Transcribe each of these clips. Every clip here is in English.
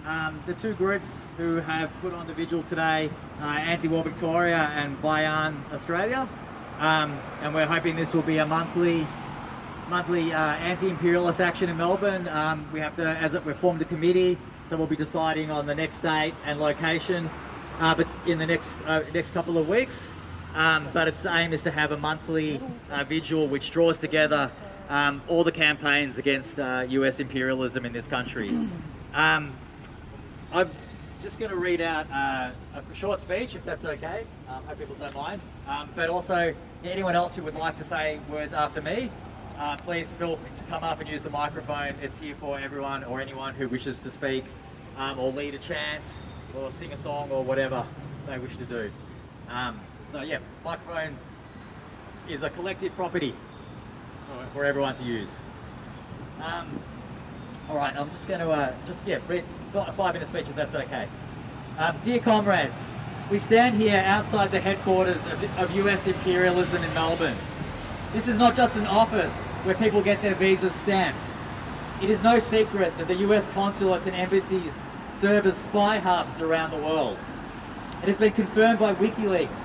The two groups who have put on the vigil today, Anti-War Victoriaand BAYAN Australia, and we're hoping this will be a monthly anti-imperialist action in Melbourne. We've formed a committee, so we'll be deciding on the next date and location, but in the next couple of weeks. But its aim is to have a monthly vigil which draws together all the campaigns against US imperialism in this country. I'm just going to read out a short speech, if that's okay. Hope people don't mind. But also, anyone else who would like to say words after me, please feel free to come up and use the microphone. It's here for everyone or anyone who wishes to speak, or lead a chant, or sing a song, or whatever they wish to do. So yeah, microphone is a collective property for everyone to use. All right, I'm just going to read a 5-minute speech if that's okay. Dear comrades, we stand here outside the headquarters of US Imperialism in Melbourne. This is not just an office where people get their visas stamped. It is no secret that the US Consulates and Embassies serve as spy hubs around the world. It has been confirmed by Wikileaks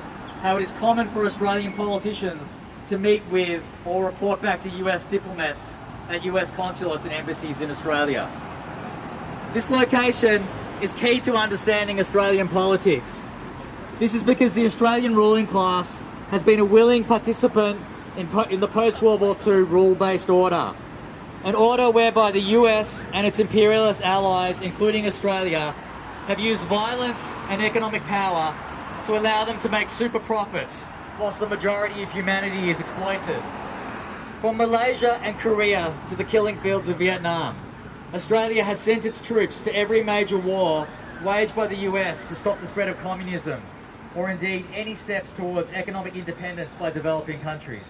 how it is common for Australian politicians to meet with or report back to US diplomats at US Consulates and Embassies in Australia. This location is key to understanding Australian politics. This is because the Australian ruling class has been a willing participant in the post-World War II rule-based order, an order whereby the US and its imperialist allies, including Australia, have used violence and economic power to allow them to make super profits, whilst the majority of humanity is exploited. From Malaysia and Korea to the killing fields of Vietnam, Australia has sent its troops to every major war waged by the US to stop the spread of communism, or indeed any steps towards economic independence by developing countries.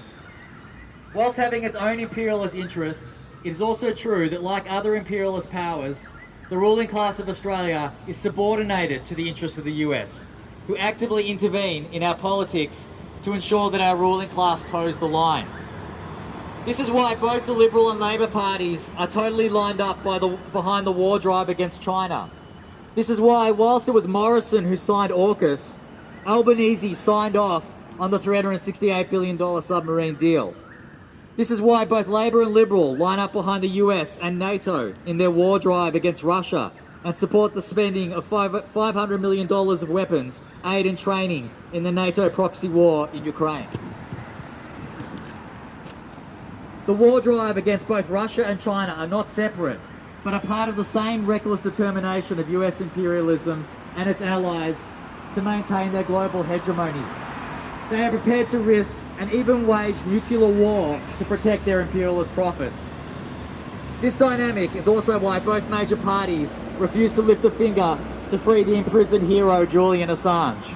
Whilst having its own imperialist interests, it is also true that, like other imperialist powers, the ruling class of Australia is subordinated to the interests of the US, who actively intervene in our politics to ensure that our ruling class toes the line. This is why both the Liberal and Labor parties are totally lined up behind the war drive against China. This is why, whilst it was Morrison who signed AUKUS, Albanese signed off on the $368 billion submarine deal. This is why both Labor and Liberal line up behind the US and NATO in their war drive against Russia and support the spending of $500 million of weapons, aid and training in the NATO proxy war in Ukraine. The war drive against both Russia and China are not separate, but are part of the same reckless determination of US imperialism and its allies to maintain their global hegemony. They are prepared to risk and even wage nuclear war to protect their imperialist profits. This dynamic is also why both major parties refuse to lift a finger to free the imprisoned hero Julian Assange.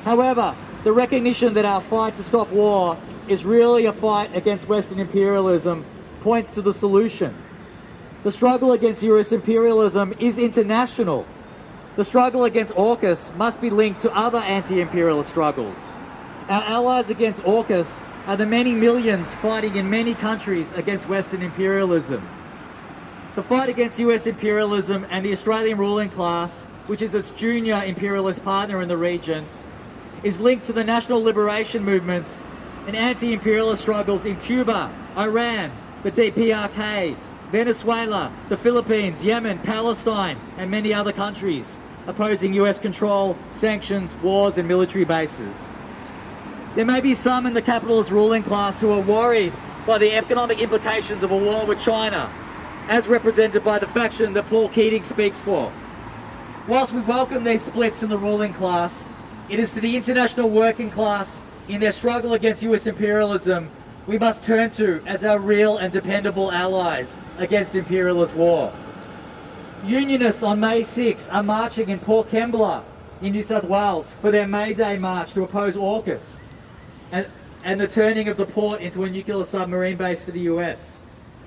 However, the recognition that our fight to stop war is really a fight against Western imperialism points to the solution. The struggle against US imperialism is international. The struggle against AUKUS must be linked to other anti-imperialist struggles. Our allies against AUKUS are the many millions fighting in many countries against Western imperialism. The fight against US imperialism and the Australian ruling class, which is its junior imperialist partner in the region, is linked to the national liberation movements and anti-imperialist struggles in Cuba, Iran, the DPRK, Venezuela, the Philippines, Yemen, Palestine, and many other countries opposing US control, sanctions, wars, and military bases. There may be some in the capitalist ruling class who are worried by the economic implications of a war with China, as represented by the faction that Paul Keating speaks for. Whilst we welcome these splits in the ruling class, it is to the international working class in their struggle against US imperialism we must turn to as our real and dependable allies against imperialist war. Unionists on May 6 are marching in Port Kembla in New South Wales for their May Day march to oppose AUKUS and the turning of the port into a nuclear submarine base for the US.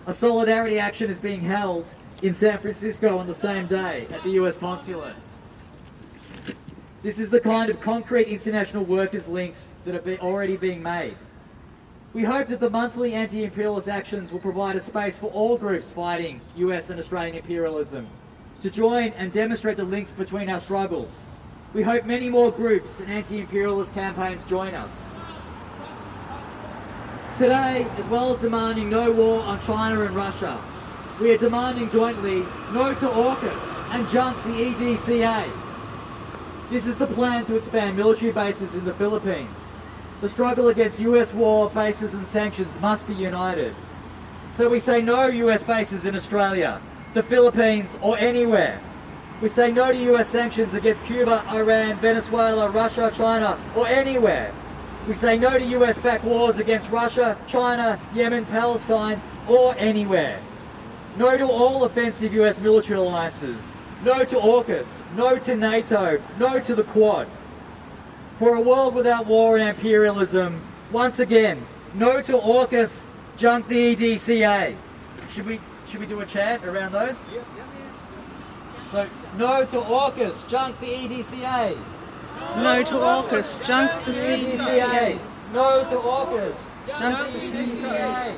A solidarity action is being held in San Francisco on the same day at the US Consulate. This is the kind of concrete international workers' links that are already being made. We hope that the monthly anti-imperialist actions will provide a space for all groups fighting US and Australian imperialism to join and demonstrate the links between our struggles. We hope many more groups and anti-imperialist campaigns join us. Today, as well as demanding no war on China and Russia, we are demanding jointly no to AUKUS and junk the EDCA. This is the plan to expand military bases in the Philippines. The struggle against US war bases and sanctions must be united. So we say no US bases in Australia, the Philippines or anywhere. We say no to US sanctions against Cuba, Iran, Venezuela, Russia, China or anywhere. We say no to US-backed wars against Russia, China, Yemen, Palestine or anywhere. No to all offensive US military alliances. No to AUKUS. No to NATO. No to the Quad. For a world without war and imperialism, once again, no to AUKUS, junk the EDCA. Should we do a chant around those? Yep. So, no to AUKUS, junk the EDCA. No to AUKUS, junk the EDCA. No to AUKUS, junk the EDCA.